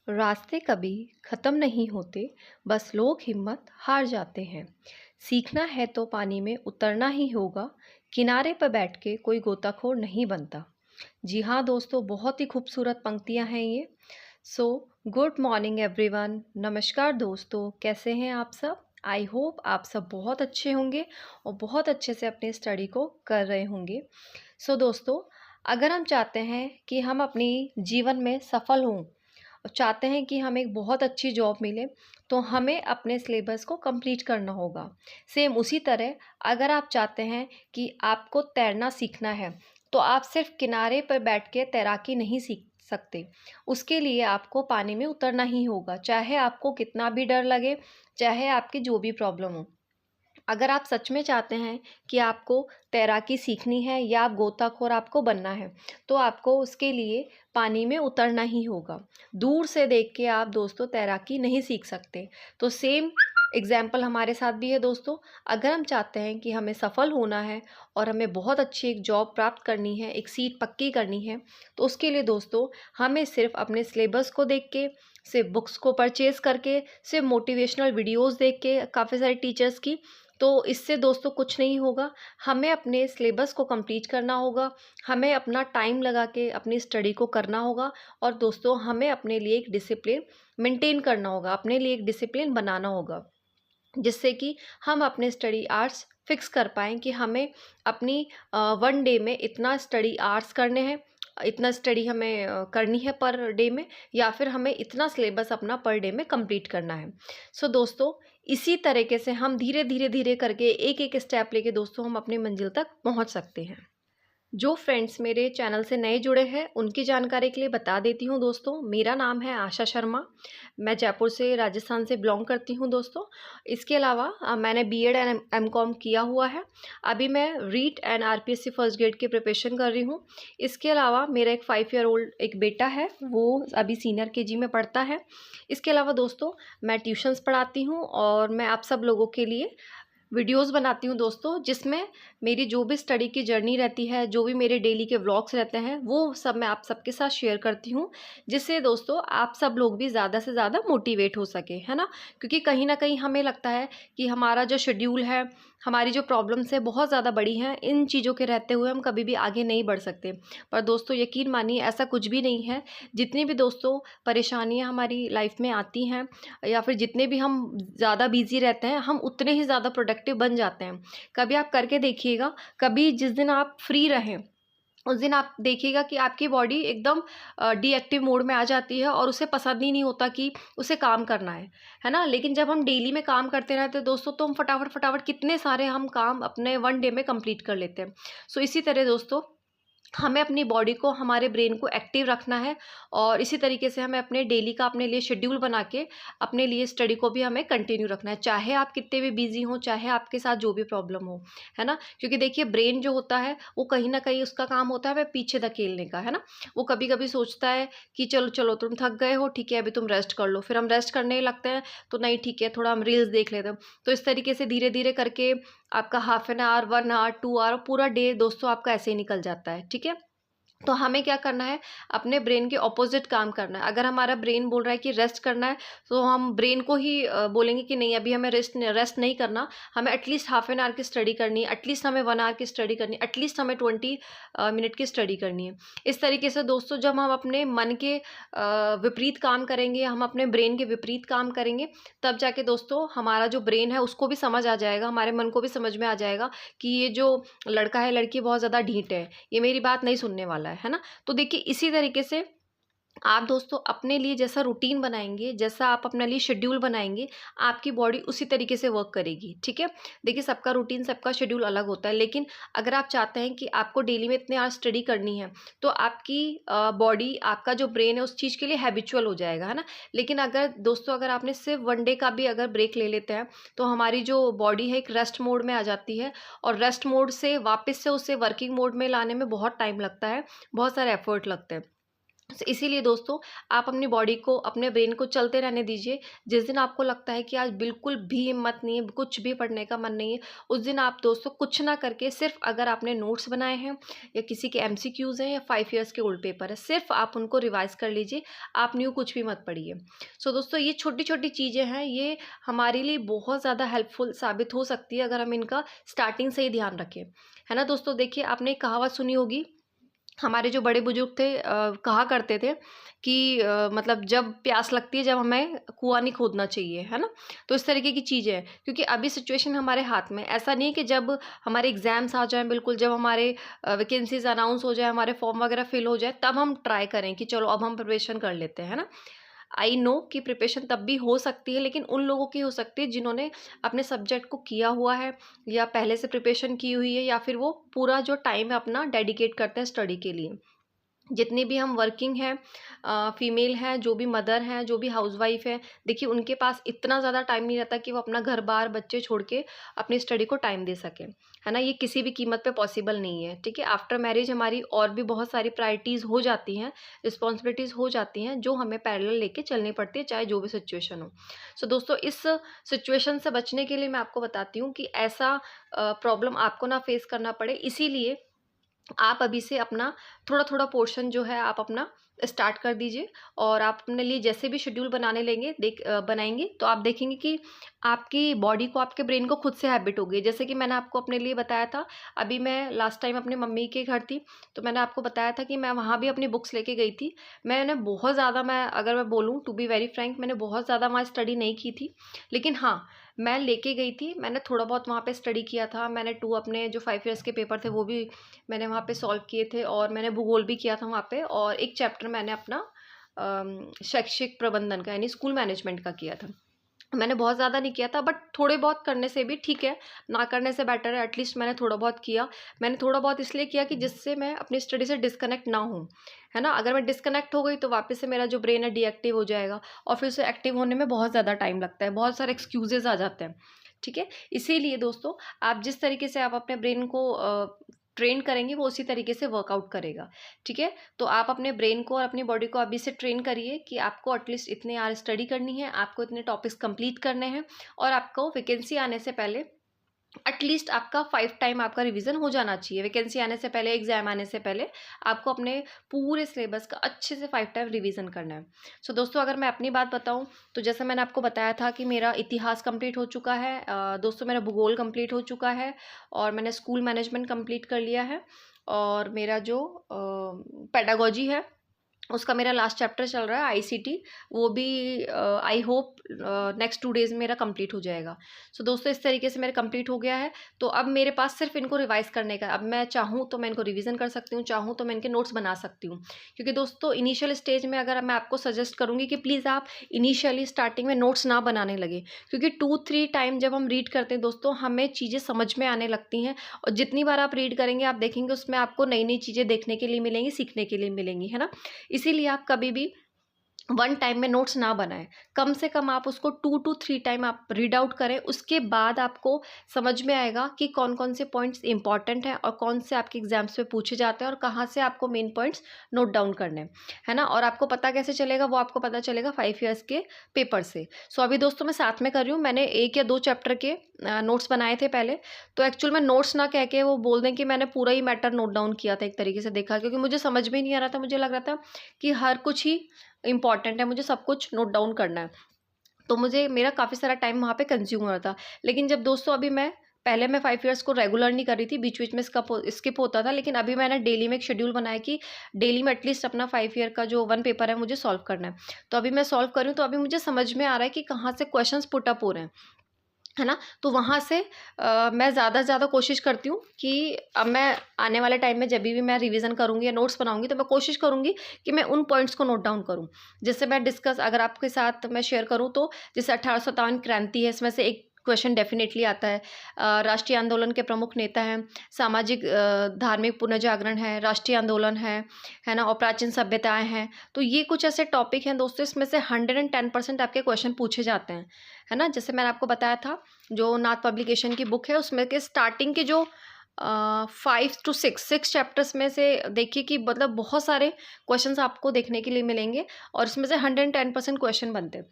रास्ते कभी ख़त्म नहीं होते, बस लोग हिम्मत हार जाते हैं। सीखना है तो पानी में उतरना ही होगा, किनारे पर बैठ के कोई गोताखोर नहीं बनता। जी हाँ दोस्तों, बहुत ही खूबसूरत पंक्तियाँ हैं ये। सो गुड मॉर्निंग एवरीवन, नमस्कार दोस्तों, कैसे हैं आप सब? आई होप आप सब बहुत अच्छे होंगे और बहुत अच्छे से अपनी स्टडी को कर रहे होंगे। सो दोस्तों, अगर हम चाहते हैं कि हम अपनी जीवन में सफल हों और चाहते हैं कि हमें एक बहुत अच्छी जॉब मिले, तो हमें अपने सिलेबस को कंप्लीट करना होगा। सेम उसी तरह अगर आप चाहते हैं कि आपको तैरना सीखना है, तो आप सिर्फ किनारे पर बैठ के तैराकी नहीं सीख सकते। उसके लिए आपको पानी में उतरना ही होगा, चाहे आपको कितना भी डर लगे, चाहे आपकी जो भी प्रॉब्लम हो। अगर आप सच में चाहते हैं कि आपको तैराकी सीखनी है या आप गोताखोर आपको बनना है, तो आपको उसके लिए पानी में उतरना ही होगा। दूर से देख के आप दोस्तों तैराकी नहीं सीख सकते। तो सेम एग्जाम्पल हमारे साथ भी है दोस्तों। अगर हम चाहते हैं कि हमें सफल होना है और हमें बहुत अच्छी एक जॉब प्राप्त करनी है, एक सीट पक्की करनी है, तो उसके लिए दोस्तों हमें सिर्फ अपने सिलेबस को देख के, सिर्फ बुक्स को परचेज करके, सिर्फ मोटिवेशनल वीडियोस देख के काफ़ी सारे टीचर्स की, तो इससे दोस्तों कुछ नहीं होगा। हमें अपने सिलेबस को कंप्लीट करना होगा, हमें अपना टाइम लगा के अपनी स्टडी को करना होगा और दोस्तों हमें अपने लिए एक डिसिप्लिन मेंटेन करना होगा, अपने लिए एक डिसिप्लिन बनाना होगा, जिससे कि हम अपने स्टडी आवर्स फिक्स कर पाएँ कि हमें अपनी 1 डे में इतना स्टडी आवर्स करने हैं, इतना स्टडी हमें करनी है पर डे में, या फिर हमें इतना सिलेबस अपना पर डे में कंप्लीट करना है। सो दोस्तों, इसी तरीके से हम धीरे-धीरे करके एक-एक स्टेप लेके दोस्तों हम अपनी मंजिल तक पहुँच सकते हैं। जो फ्रेंड्स मेरे चैनल से नए जुड़े हैं, उनकी जानकारी के लिए बता देती हूँ दोस्तों, मेरा नाम है आशा शर्मा। मैं जयपुर से, राजस्थान से बिलॉन्ग करती हूँ दोस्तों। इसके अलावा मैंने बीएड एंड एमकॉम किया हुआ है। अभी मैं REET and RPSC first grade की प्रिपरेशन कर रही हूँ। इसके अलावा मेरा एक 5 ईयर ओल्ड एक बेटा है, वो अभी सीनियर केजी में पढ़ता है। इसके अलावा दोस्तों मैं ट्यूशन्स पढ़ाती हूँ और मैं आप सब लोगों के लिए वीडियोस बनाती हूँ दोस्तों, जिसमें मेरी जो भी स्टडी की जर्नी रहती है, जो भी मेरे डेली के व्लॉग्स रहते हैं, वो सब मैं आप सबके साथ शेयर करती हूँ, जिससे दोस्तों आप सब लोग भी ज़्यादा से ज़्यादा मोटिवेट हो सके, है ना? क्योंकि कहीं न कहीं हमें लगता है कि हमारा जो शेड्यूल है, हमारी जो प्रॉब्लम्स है बहुत ज़्यादा बड़ी हैं, इन चीज़ों के रहते हुए हम कभी भी आगे नहीं बढ़ सकते। पर दोस्तों यकीन मानिए ऐसा कुछ भी नहीं है। जितनी भी दोस्तों परेशानियाँ हमारी लाइफ में आती हैं, या फिर जितने भी हम ज़्यादा बिज़ी रहते हैं, हम उतने ही ज़्यादा प्रोडक्टिव बन जाते हैं। कभी आप करके देखिएगा, कभी जिस दिन आप फ्री रहें, उस दिन आप देखिएगा कि आपकी बॉडी एकदम डीएक्टिव मोड में आ जाती है और उसे पसंद ही नहीं होता कि उसे काम करना है ना? लेकिन जब हम डेली में काम करते रहते हैं दोस्तों, तो हम फटाफट कितने सारे हम काम अपने 1 डे में कंप्लीट कर लेते हैं। सो इसी तरह दोस्तों हमें अपनी बॉडी को, हमारे ब्रेन को एक्टिव रखना है और इसी तरीके से हमें अपने डेली का अपने लिए शेड्यूल बना के अपने लिए स्टडी को भी हमें कंटिन्यू रखना है, चाहे आप कितने भी बिजी हों, चाहे आपके साथ जो भी प्रॉब्लम हो, है ना? क्योंकि देखिए ब्रेन जो होता है वो कहीं ना कहीं उसका काम होता है हमें पीछे धकेलने का, है ना? वो कभी कभी सोचता है कि चलो चलो तुम थक गए हो, ठीक है अभी तुम रेस्ट कर लो, फिर हम रेस्ट करने लगते हैं तो नहीं ठीक है थोड़ा हम रील्स देख लेते हैं। तो इस तरीके से धीरे धीरे करके आपका half an hour, 1 hour, 2 hour, पूरा डे दोस्तों आपका ऐसे ही निकल जाता है, ठीक है? तो हमें क्या करना है, अपने ब्रेन के ऑपोजिट काम करना है। अगर हमारा ब्रेन बोल रहा है कि रेस्ट करना है, तो हम ब्रेन को ही बोलेंगे कि नहीं अभी हमें रेस्ट नहीं करना, हमें एटलीस्ट हाफ एन आवर की स्टडी करनी है, एटलीस्ट हमें 1 आवर की स्टडी करनी है, एटलीस्ट हमें 20 मिनट की स्टडी करनी है। इस तरीके से दोस्तों जब हम अपने मन के विपरीत काम करेंगे, हम अपने ब्रेन के विपरीत काम करेंगे, तब जाके दोस्तों हमारा जो ब्रेन है उसको भी समझ आ जाएगा, हमारे मन को भी समझ में आ जाएगा कि ये जो लड़का है लड़की बहुत ज़्यादा ढीठ है, ये मेरी बात नहीं सुनने वाला है ना? तो देखिए इसी तरीके से आप दोस्तों अपने लिए जैसा रूटीन बनाएंगे, जैसा आप अपने लिए शेड्यूल बनाएंगे, आपकी बॉडी उसी तरीके से वर्क करेगी, ठीक है? देखिए सबका रूटीन, सबका शेड्यूल अलग होता है, लेकिन अगर आप चाहते हैं कि आपको डेली में इतने आवर स्टडी करनी है, तो आपकी बॉडी, आपका जो ब्रेन है उस चीज़ के लिए हैबिचुअल हो जाएगा, है ना? लेकिन अगर दोस्तों अगर आपने सिर्फ 1 डे का भी अगर ब्रेक ले लेते हैं, तो हमारी जो बॉडी है एक रेस्ट मोड में आ जाती है और रेस्ट मोड से वापस से उसे वर्किंग मोड में लाने में बहुत टाइम लगता है, बहुत सारे एफर्ट लगते हैं। तो इसीलिए दोस्तों आप अपनी बॉडी को, अपने ब्रेन को चलते रहने दीजिए। जिस दिन आपको लगता है कि आज बिल्कुल भी हिम्मत नहीं है, कुछ भी पढ़ने का मन नहीं है, उस दिन आप दोस्तों कुछ ना करके, सिर्फ अगर आपने नोट्स बनाए हैं या किसी के एमसीक्यूज़ हैं या 5 ईयर्स के ओल्ड पेपर है, सिर्फ आप उनको रिवाइज़ कर लीजिए। आप न्यू कुछ भी मत पढ़िए। सो दोस्तों ये छोटी-छोटी चीज़ें हैं, ये हमारे लिए बहुत ज़्यादा हेल्पफुल साबित हो सकती है अगर हम इनका स्टार्टिंग से ही ध्यान रखें। है ना दोस्तों? देखिए, आपने एक कहावत सुनी होगी, हमारे जो बड़े बुजुर्ग थे कहा करते थे कि मतलब जब प्यास लगती है, जब हमें कुआं नहीं खोदना चाहिए, है ना? तो इस तरीके की चीज़ें हैं, क्योंकि अभी सिचुएशन हमारे हाथ में, ऐसा नहीं है कि जब हमारे एग्ज़ाम्स आ जाएँ, बिल्कुल जब हमारे वैकेंसीज़ अनाउंस हो जाए, हमारे फॉर्म वगैरह फिल हो जाए, तब हम ट्राई करें कि चलो अब हम प्रिपरेशन कर लेते हैं, है ना? आई नो कि प्रिपरेशन तब भी हो सकती है, लेकिन उन लोगों की हो सकती है जिन्होंने अपने सब्जेक्ट को किया हुआ है, या पहले से प्रिपरेशन की हुई है, या फिर वो पूरा जो टाइम है अपना डेडिकेट करते हैं स्टडी के लिए। जितनी भी हम वर्किंग हैं, फीमेल हैं, जो भी मदर हैं, जो भी हाउसवाइफ है, देखिए उनके पास इतना ज़्यादा टाइम नहीं रहता कि वो अपना घर-बार, बच्चे छोड़ के अपनी स्टडी को टाइम दे सकें, है ना? ये किसी भी कीमत पे पॉसिबल नहीं है, ठीक है? आफ्टर मैरिज हमारी और भी बहुत सारी प्रायोरिटीज़ हो जाती हैं, रिस्पॉन्सिबिलिटीज़ हो जाती हैं, जो हमें पैरेलल लेके चलनी पड़ती है, चाहे जो भी सिचुएशन हो। सो दोस्तों, इस सिचुएशन से बचने के लिए मैं आपको बताती हूँ कि ऐसा प्रॉब्लम आपको ना फेस करना पड़े, इसीलिए आप अभी से अपना थोड़ा-थोड़ा पोर्शन जो है आप अपना स्टार्ट कर दीजिए। और आप अपने लिए जैसे भी शेड्यूल बनाने लेंगे बनाएँगे, तो आप देखेंगे कि आपकी बॉडी को, आपके ब्रेन को खुद से हैबिट हो गई। जैसे कि मैंने आपको अपने लिए बताया था, अभी मैं लास्ट टाइम अपनी मम्मी के घर थी, तो मैंने आपको बताया था कि मैं वहाँ भी अपनी बुक्स लेके गई थी। मैंने बहुत ज़्यादा, मैं अगर मैं बोलूँ टू बी वेरी फ्रैंक, मैंने बहुत ज़्यादा वहाँ स्टडी नहीं की थी। लेकिन हाँ, मैं लेके गई थी, मैंने थोड़ा बहुत वहाँ पे स्टडी किया था। मैंने 2 अपने जो 5 ईयर्स के पेपर थे वो भी मैंने वहाँ पे सॉल्व किए थे, और मैंने भूगोल भी किया था वहाँ पे, और एक चैप्टर मैंने अपना शैक्षिक प्रबंधन का, यानी स्कूल मैनेजमेंट का किया था। मैंने बहुत ज़्यादा नहीं किया था, बट थोड़े बहुत करने से भी ठीक है, ना करने से बेटर है। एटलीस्ट मैंने थोड़ा बहुत किया। मैंने थोड़ा बहुत इसलिए किया कि जिससे मैं अपनी स्टडी से डिस्कनेक्ट ना हूँ, है ना? अगर मैं डिस्कनेक्ट हो गई तो वापस से मेरा जो ब्रेन है डीएक्टिव हो जाएगा, और फिर उसे एक्टिव होने में बहुत ज़्यादा टाइम लगता है, बहुत सारे एक्सक्यूज़ेज़ आ जाते हैं, ठीक है? इसीलिए दोस्तों, आप जिस तरीके से आप अपने ब्रेन को ट्रेन करेंगे, वो उसी तरीके से वर्कआउट करेगा, ठीक है? तो आप अपने ब्रेन को और अपनी बॉडी को अभी से ट्रेन करिए कि आपको एटलीस्ट इतने आवर स्टडी करनी है, आपको इतने टॉपिक्स कंप्लीट करने हैं, और आपको वैकेंसी आने से पहले एटलीस्ट आपका 5 टाइम आपका रिवीजन हो जाना चाहिए। वैकेंसी आने से पहले, एग्जाम आने से पहले आपको अपने पूरे सिलेबस का अच्छे से 5 टाइम रिवीजन करना है। सो दोस्तों, अगर मैं अपनी बात बताऊं, तो जैसे मैंने आपको बताया था कि मेरा इतिहास कंप्लीट हो चुका है, दोस्तों मेरा भूगोल कंप्लीट हो चुका है, और मैंने स्कूल मैनेजमेंट कंप्लीट कर लिया है, और मेरा जो पेडागोजी है उसका मेरा लास्ट चैप्टर चल रहा है, आईसीटी। वो भी आई होप नेक्स्ट 2 डेज़ में मेरा कंप्लीट हो जाएगा। सो दोस्तों, इस तरीके से मेरा कंप्लीट हो गया है। तो अब मेरे पास सिर्फ इनको रिवाइज़ करने का है। अब मैं चाहूँ तो मैं इनको रिवीजन कर सकती हूँ, चाहूँ तो मैं इनके नोट्स बना सकती हूँ। क्योंकि दोस्तों, इनिशियल स्टेज में अगर मैं आपको सजेस्ट करूँगी कि प्लीज़ आप इनिशियली स्टार्टिंग में नोट्स ना बनाने लगे, क्योंकि 2-3 टाइम जब हम रीड करते हैं दोस्तों, हमें चीज़ें समझ में आने लगती हैं, और जितनी बार आप रीड करेंगे, आप देखेंगे उसमें आपको नई-नई चीज़ें देखने के लिए मिलेंगी, सीखने के लिए मिलेंगी, है ना? इसीलिए आप कभी भी वन टाइम में नोट्स ना बनाएं। कम से कम आप उसको 2 टू 3 टाइम आप रीड आउट करें। उसके बाद आपको समझ में आएगा कि कौन कौन से पॉइंट्स इंपॉर्टेंट हैं, और कौन से आपके एग्जाम्स में पूछे जाते हैं, और कहाँ से आपको मेन पॉइंट्स नोट डाउन करने हैं, है ना? और आपको पता कैसे चलेगा? वो आपको पता चलेगा 5 ईयर्स के पेपर से। सो अभी दोस्तों, मैं साथ में कर रही हूँ। मैंने 1 या 2 चैप्टर के नोट्स बनाए थे पहले। तो एक्चुअल में नोट्स ना कह के वो बोल दें कि मैंने पूरा ही मैटर नोट डाउन किया था, एक तरीके से देखा, क्योंकि मुझे समझ में ही नहीं आ रहा था। मुझे लग रहा था कि हर कुछ ही इम्पॉर्टेंट है, मुझे सब कुछ नोट डाउन करना है। तो मुझे मेरा काफ़ी सारा टाइम वहाँ पे कंज्यूम हो रहा था। लेकिन जब दोस्तों, अभी मैं पहले मैं 5 ईयर्स को रेगुलर नहीं कर रही थी, बीच-बीच में स्किप होता था, लेकिन अभी मैंने डेली में एक शेड्यूल बनाया कि डेली में एटलीस्ट अपना 5 ईयर का जो 1 पेपर है मुझे सॉल्व करना है। तो अभी मैं सॉल्व कर रही हूँ, तो अभी मुझे समझ में आ रहा है कि कहाँ से क्वेश्चंस पुट अप हो रहे हैं। है ना? तो वहाँ से मैं ज़्यादा से ज़्यादा कोशिश करती हूँ कि अब मैं आने वाले टाइम में जभी भी मैं रिवीज़न करूँगी या नोट्स बनाऊँगी, तो मैं कोशिश करूँगी कि मैं उन पॉइंट्स को नोट डाउन करूँ। जैसे मैं डिस्कस अगर आपके साथ मैं शेयर करूँ, तो जैसे 1857 क्रांति है, इसमें से एक क्वेश्चन डेफ़िनेटली आता है। राष्ट्रीय आंदोलन के प्रमुख नेता हैं, सामाजिक धार्मिक पुनर्जागरण है, राष्ट्रीय आंदोलन है ना? और प्राचीन सभ्यताएँ हैं। तो ये कुछ ऐसे टॉपिक हैं दोस्तों, इसमें से 110% आपके क्वेश्चन पूछे जाते हैं, है ना? जैसे मैंने आपको बताया था, जो नाथ पब्लिकेशन की बुक है, उसमें के स्टार्टिंग के जो 5 to 6 चैप्टर्स में से देखिए कि मतलब बहुत सारे क्वेश्चंस आपको देखने के लिए मिलेंगे और इसमें से 110% क्वेश्चन बनते हैं।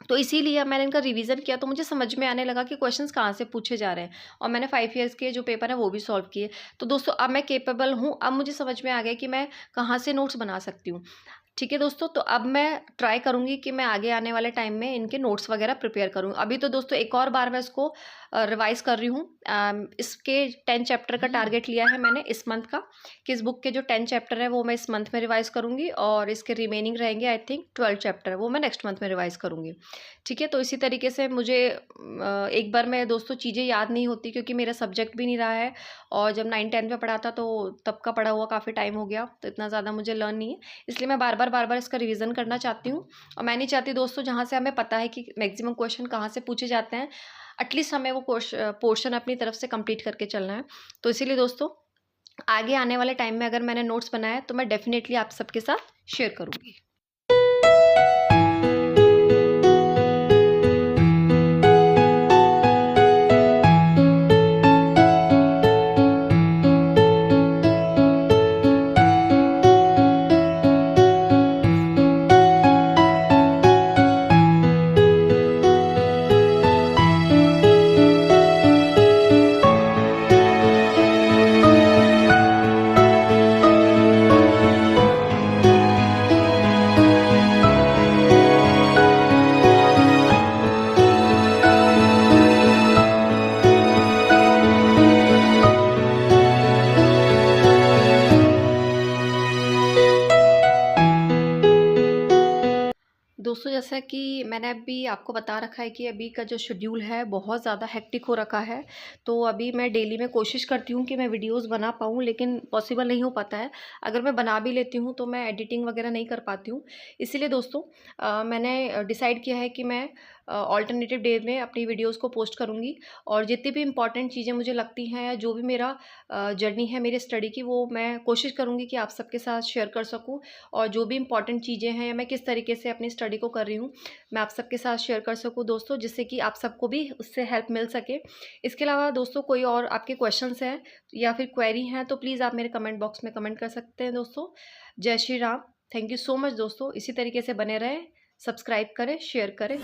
तो इसीलिए मैंने इनका रिवीजन किया तो मुझे समझ में आने लगा कि क्वेश्चंस कहाँ से पूछे जा रहे हैं, और मैंने 5 ईयर्स के जो पेपर है वो भी सॉल्व किए। तो दोस्तों अब मैं कैपेबल हूँ, अब मुझे समझ में आ गया कि मैं कहाँ से नोट्स बना सकती हूँ। ठीक है दोस्तों, तो अब मैं ट्राई करूँगी कि मैं आगे आने वाले टाइम में इनके नोट्स वगैरह प्रिपेयर करूँ। अभी तो दोस्तों एक और बार मैं इसको रिवाइज कर रही हूँ। इसके 10 चैप्टर का टारगेट लिया है मैंने इस मंथ का, कि इस बुक के जो 10 चैप्टर है वो मैं इस मंथ में रिवाइज करूँगी, और इसके रिमेनिंग रहेंगे आई थिंक 12 चैप्टर, वो मैं नेक्स्ट मंथ में रिवाइज करूँगी। ठीक है, तो इसी तरीके से मुझे एक बार में दोस्तों चीज़ें याद नहीं होती, क्योंकि मेरा सब्जेक्ट भी नहीं रहा है, और जब 9-10 में पढ़ा था तो तब का पढ़ा हुआ काफ़ी टाइम हो गया, तो इतना ज़्यादा मुझे लर्न नहीं है। इसलिए मैं बार बार इसका रिवीजन करना चाहती हूँ, और मैं नहीं चाहती दोस्तों जहाँ से हमें पता है कि मैक्सिमम क्वेश्चन कहाँ से पूछे जाते हैं, एटलीस्ट हमें वो पोर्शन अपनी तरफ से कंप्लीट करके चलना है। तो इसीलिए दोस्तों आगे आने वाले टाइम में अगर मैंने नोट्स बनाया तो मैं डेफिनेटली आप सबके साथ शेयर करूँगी। दोस्तों जैसा कि मैंने अभी आपको बता रखा है कि अभी का जो शेड्यूल है बहुत ज़्यादा हेक्टिक हो रखा है, तो अभी मैं डेली में कोशिश करती हूँ कि मैं वीडियोस बना पाऊँ, लेकिन पॉसिबल नहीं हो पाता है। अगर मैं बना भी लेती हूँ तो मैं एडिटिंग वगैरह नहीं कर पाती हूँ। इसीलिए दोस्तों मैंने डिसाइड किया है कि मैं ऑल्टरनेटिव डे में अपनी वीडियोस को पोस्ट करूँगी, और जितनी भी इंपॉर्टेंट चीज़ें मुझे लगती हैं या जो भी मेरा जर्नी है मेरी स्टडी की, वो मैं कोशिश करूँगी कि आप सबके साथ शेयर कर सकूँ। और जो भी इंपॉर्टेंट चीज़ें हैं या मैं किस तरीके से अपनी स्टडी को कर रही हूँ, मैं आप सबके साथ शेयर कर सकूँ दोस्तों, जिससे कि आप सबको भी उससे हेल्प मिल सके। इसके अलावा दोस्तों कोई और आपके क्वेश्चंस हैं या फिर क्वेरी हैं तो प्लीज़ आप मेरे कमेंट बॉक्स में कमेंट कर सकते हैं दोस्तों। जय Shri Ram. Thank you so much दोस्तों, इसी तरीके से बने रहें, सब्सक्राइब करें, शेयर करें।